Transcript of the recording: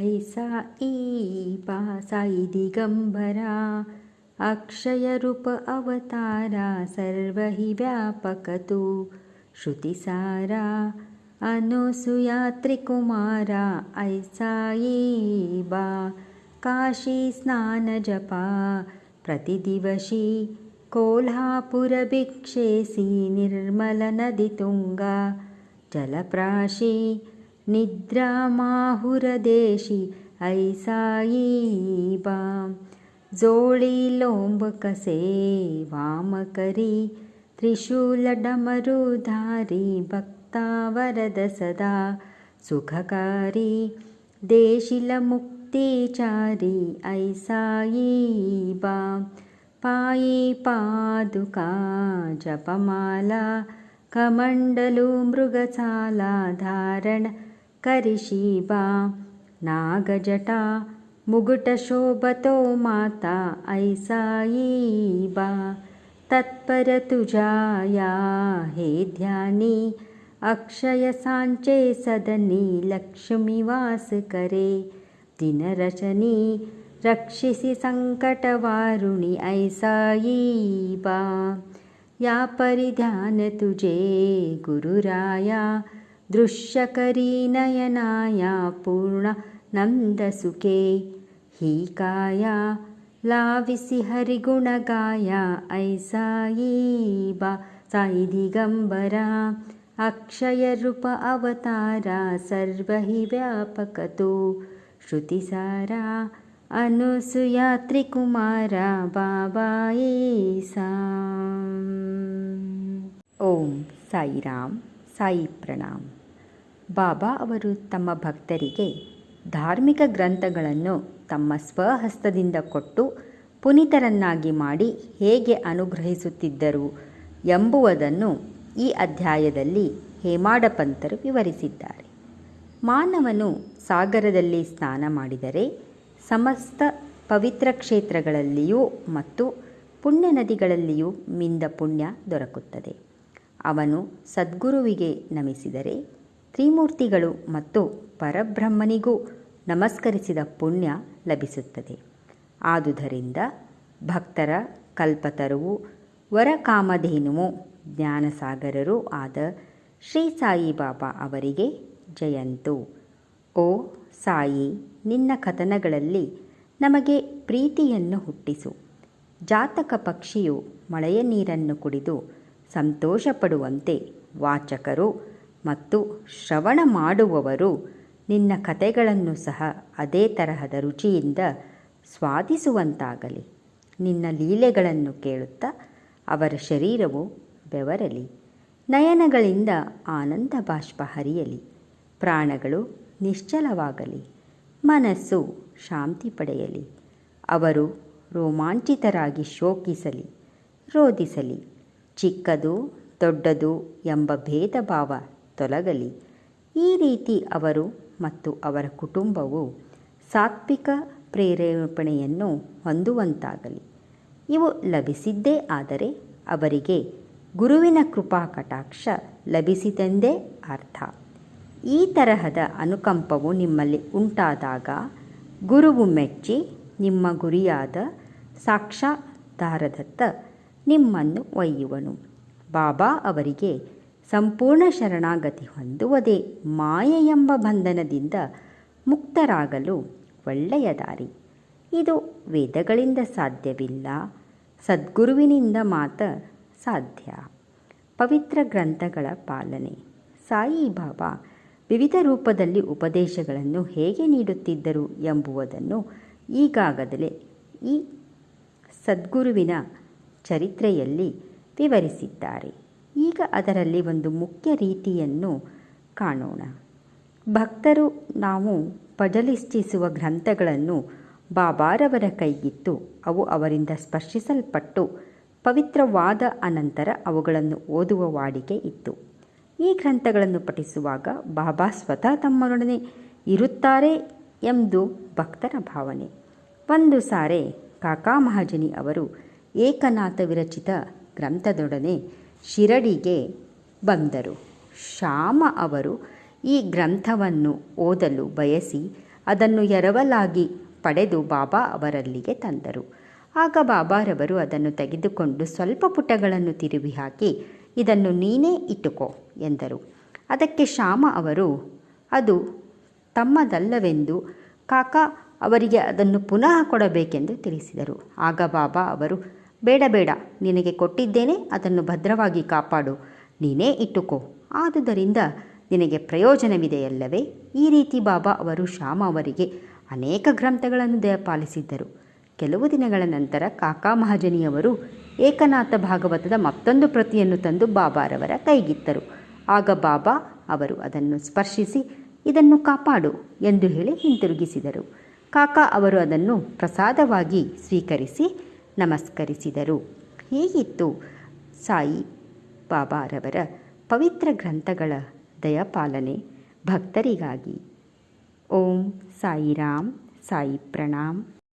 ऐसा बा साई दिगंबरा अक्षय रूप अवतारा सर्व ही व्यापक तू श्रुतिसारा अनुसुया त्रिकुमारा ऐसा बा काशी स्नान जपा प्रतिदिवशी कोल्हापुर भिक्षेसी निर्मल नदी ತುಂಗಾ जलप्राशी निद्रा माहुरदेशी ऐसा बा जोळी लोंब कसे वाम करी त्रिशूल डमरुधारी भक्ता वरद सदा सुखकारी देशिल मुक्तिचारी ऐसा बा पायी पादुका जपमाला कमंडलू मृगचाला धारण करिशीबा नागजटा मुगुट शोभतो माता ऐसा बा तत्पर तुझाया हे ध्यानी अक्षय सांचे सदनी लक्ष्मी वास करे दिनरचनी रक्षिसी संकटवारुणी ऐसा बा या परिध्यान तुझे गुरुराया दृश्य करी नयनाया पूर्ण नंद सुखे ही काया लाविसी हरिगुण गाया ऐसा बा साई दिगंबरा अक्षय रूप अवतारा सर्व ही व्यापक तू श्रुतिसारा अनुसुया त्रिकुमार बाबा ऐसा. ಓಂ ಸಾಯಿರಾಮ್ ಸಾಯಿ ಪ್ರಣಾಮ್. ಬಾಬಾ ಅವರು ತಮ್ಮ ಭಕ್ತರಿಗೆ ಧಾರ್ಮಿಕ ಗ್ರಂಥಗಳನ್ನು ತಮ್ಮ ಸ್ವಹಸ್ತದಿಂದ ಕೊಟ್ಟು ಪುನೀತರನ್ನಾಗಿ ಮಾಡಿ ಹೇಗೆ ಅನುಗ್ರಹಿಸುತ್ತಿದ್ದರು ಎಂಬುವುದನ್ನು ಈ ಅಧ್ಯಾಯದಲ್ಲಿ ಹೇಮಾಡಪಂತರು ವಿವರಿಸಿದ್ದಾರೆ. ಮಾನವನು ಸಾಗರದಲ್ಲಿ ಸ್ನಾನ ಮಾಡಿದರೆ ಸಮಸ್ತ ಪವಿತ್ರ ಕ್ಷೇತ್ರಗಳಲ್ಲಿಯೂ ಮತ್ತು ಪುಣ್ಯ ನದಿಗಳಲ್ಲಿಯೂ ಮಿಂದ ಪುಣ್ಯ ದೊರಕುತ್ತದೆ. ಅವನು ಸದ್ಗುರುವಿಗೆ ನಮಿಸಿದರೆ ತ್ರಿಮೂರ್ತಿಗಳು ಮತ್ತು ಪರಬ್ರಹ್ಮನಿಗೂ ನಮಸ್ಕರಿಸಿದ ಪುಣ್ಯ ಲಭಿಸುತ್ತದೆ. ಆದುದರಿಂದ ಭಕ್ತರ ಕಲ್ಪತರುವು ವರಕಾಮಧೇನುವು ಜ್ಞಾನಸಾಗರರೂ ಆದ ಶ್ರೀ ಸಾಯಿಬಾಬಾ ಅವರಿಗೆ ಜಯಂತು. ಓ ಸಾಯಿ, ನಿನ್ನ ಕಥನಗಳಲ್ಲಿ ನಮಗೆ ಪ್ರೀತಿಯನ್ನು ಹುಟ್ಟಿಸು. ಜಾತಕ ಪಕ್ಷಿಯು ಮಳೆಯ ನೀರನ್ನು ಕುಡಿದು ಸಂತೋಷಪಡುವಂತೆ ವಾಚಕರು ಮತ್ತು ಶ್ರವಣ ಮಾಡುವವರು ನಿನ್ನ ಕಥೆಗಳನ್ನು ಸಹ ಅದೇ ತರಹದ ರುಚಿಯಿಂದ ಸ್ವಾದಿಸುವಂತಾಗಲಿ. ನಿನ್ನ ಲೀಲೆಗಳನ್ನು ಕೇಳುತ್ತಾ ಅವರ ಶರೀರವು ಬೆವರಲಿ, ನಯನಗಳಿಂದ ಆನಂದ ಬಾಷ್ಪ ಹರಿಯಲಿ, ಪ್ರಾಣಗಳು ನಿಶ್ಚಲವಾಗಲಿ, ಮನಸ್ಸು ಶಾಂತಿ ಪಡೆಯಲಿ. ಅವರು ರೋಮಾಂಚಿತರಾಗಿ ಶೋಕಿಸಲಿ, ರೋದಿಸಲಿ. ಚಿಕ್ಕದು ದೊಡ್ಡದು ಎಂಬ ಭೇದ ಭಾವ ತೊಲಗಲಿ. ಈ ರೀತಿ ಅವರು ಮತ್ತು ಅವರ ಕುಟುಂಬವು ಸಾತ್ವಿಕ ಪ್ರೇರೇಪಣೆಯನ್ನು ಹೊಂದುವಂತಾಗಲಿ. ಇವು ಲಭಿಸಿದ್ದೇ ಆದರೆ ಅವರಿಗೆ ಗುರುವಿನ ಕೃಪಾ ಕಟಾಕ್ಷ ಲಭಿಸಿತೆಂದೇ ಅರ್ಥ. ಈ ತರಹದ ಅನುಕಂಪವು ನಿಮ್ಮಲ್ಲಿ ಉಂಟಾದಾಗ ಗುರುವು ಮೆಚ್ಚಿ ನಿಮ್ಮ ಗುರಿಯಾದ ಸಾಕ್ಷಾಧಾರದತ್ತ ನಿಮ್ಮನ್ನು ಒಯ್ಯುವನು. ಬಾಬಾ ಅವರಿಗೆ ಸಂಪೂರ್ಣ ಶರಣಾಗತಿ ಹೊಂದುವುದೇ ಮಾಯೆ ಎಂಬ ಬಂಧನದಿಂದ ಮುಕ್ತರಾಗಲು ಒಳ್ಳೆಯ ದಾರಿ. ಇದು ವೇದಗಳಿಂದ ಸಾಧ್ಯವಿಲ್ಲ, ಸದ್ಗುರುವಿನಿಂದ ಮಾತ್ರ ಸಾಧ್ಯ. ಪವಿತ್ರ ಗ್ರಂಥಗಳ ಪಾಲನೆ. ಸಾಯಿಬಾಬಾ ವಿವಿಧ ರೂಪದಲ್ಲಿ ಉಪದೇಶಗಳನ್ನು ಹೇಗೆ ನೀಡುತ್ತಿದ್ದರು ಎಂಬುದನ್ನು ಈಗಾಗಲೇ ಈ ಸದ್ಗುರುವಿನ ಚರಿತ್ರೆಯಲ್ಲಿ ವಿವರಿಸಿದ್ದಾರೆ. ಈಗ ಅದರಲ್ಲಿ ಒಂದು ಮುಖ್ಯ ರೀತಿಯನ್ನು ಕಾಣೋಣ. ಭಕ್ತರು ನಾವು ಪಜಲಿಷ್ಟಿಸುವ ಗ್ರಂಥಗಳನ್ನು ಬಾಬಾರವರ ಕೈಗಿತ್ತು ಅವು ಅವರಿಂದ ಸ್ಪರ್ಶಿಸಲ್ಪಟ್ಟು ಪವಿತ್ರವಾದ ಅನಂತರ ಅವುಗಳನ್ನು ಓದುವ ವಾಡಿಕೆ ಇತ್ತು. ಈ ಗ್ರಂಥಗಳನ್ನು ಪಠಿಸುವಾಗ ಬಾಬಾ ಸ್ವತಃ ತಮ್ಮೊಡನೆ ಇರುತ್ತಾರೆ ಎಂದು ಭಕ್ತರ ಭಾವನೆ. ಒಂದು ಸಾರೆ ಕಾಕಾ ಮಹಾಜನಿ ಅವರು ಏಕನಾಥ ವಿರಚಿತ ಗ್ರಂಥದೊಡನೆ ಶಿರಡಿಗೆ ಬಂದರು. ಶ್ಯಾಮ ಅವರು ಈ ಗ್ರಂಥವನ್ನು ಓದಲು ಬಯಸಿ ಅದನ್ನು ಎರವಲಾಗಿ ಪಡೆದು ಬಾಬಾ ಅವರಲ್ಲಿಗೆ ತಂದರು. ಆಗ ಬಾಬಾರವರು ಅದನ್ನು ತೆಗೆದುಕೊಂಡು ಸ್ವಲ್ಪ ಪುಟಗಳನ್ನು ತಿರುವಿ ಹಾಕಿ, ಇದನ್ನು ನೀನೇ ಇಟ್ಟುಕೋ ಎಂದರು. ಅದಕ್ಕೆ ಶ್ಯಾಮ ಅವರು ಅದು ತಮ್ಮದಲ್ಲವೆಂದು ಕಾಕಾ ಅವರಿಗೆ ಅದನ್ನು ಪುನಃ ಕೊಡಬೇಕೆಂದು ತಿಳಿಸಿದರು. ಆಗ ಬಾಬಾ ಅವರು, ಬೇಡ ಬೇಡ, ನಿನಗೆ ಕೊಟ್ಟಿದ್ದೇನೆ, ಅದನ್ನು ಭದ್ರವಾಗಿ ಕಾಪಾಡು, ನೀನೇ ಇಟ್ಟುಕೋ, ಆದುದರಿಂದ ನಿನಗೆ ಪ್ರಯೋಜನವಿದೆಯಲ್ಲವೇ. ಈ ರೀತಿ ಬಾಬಾ ಅವರು ಶ್ಯಾಮ ಅವರಿಗೆ ಅನೇಕ ಗ್ರಂಥಗಳನ್ನು ದಯಪಾಲಿಸಿದ್ದರು. ಕೆಲವು ದಿನಗಳ ನಂತರ ಕಾಕಾ ಮಹಾಜನಿಯವರು ಏಕನಾಥ ಭಾಗವತದ ಮತ್ತೊಂದು ಪ್ರತಿಯನ್ನು ತಂದು ಬಾಬಾರವರ ಕೈಗಿತ್ತರು. ಆಗ ಬಾಬಾ ಅವರು ಅದನ್ನು ಸ್ಪರ್ಶಿಸಿ, ಇದನ್ನು ಕಾಪಾಡು ಎಂದು ಹೇಳಿ ಹಿಂತಿರುಗಿಸಿದರು. ಕಾಕಾ ಅವರು ಅದನ್ನು ಪ್ರಸಾದವಾಗಿ ಸ್ವೀಕರಿಸಿ ನಮಸ್ಕರಿಸಿದರು. ಹೀಗಿತ್ತು ಸಾಯಿ ಬಾಬಾರವರ ಪವಿತ್ರ ಗ್ರಂಥಗಳ ದಯಪಾಲನೆ ಭಕ್ತರಿಗಾಗಿ. ಓಂ ಸಾಯಿರಾಮ್, ಸಾಯಿ ಪ್ರಣಾಮ್.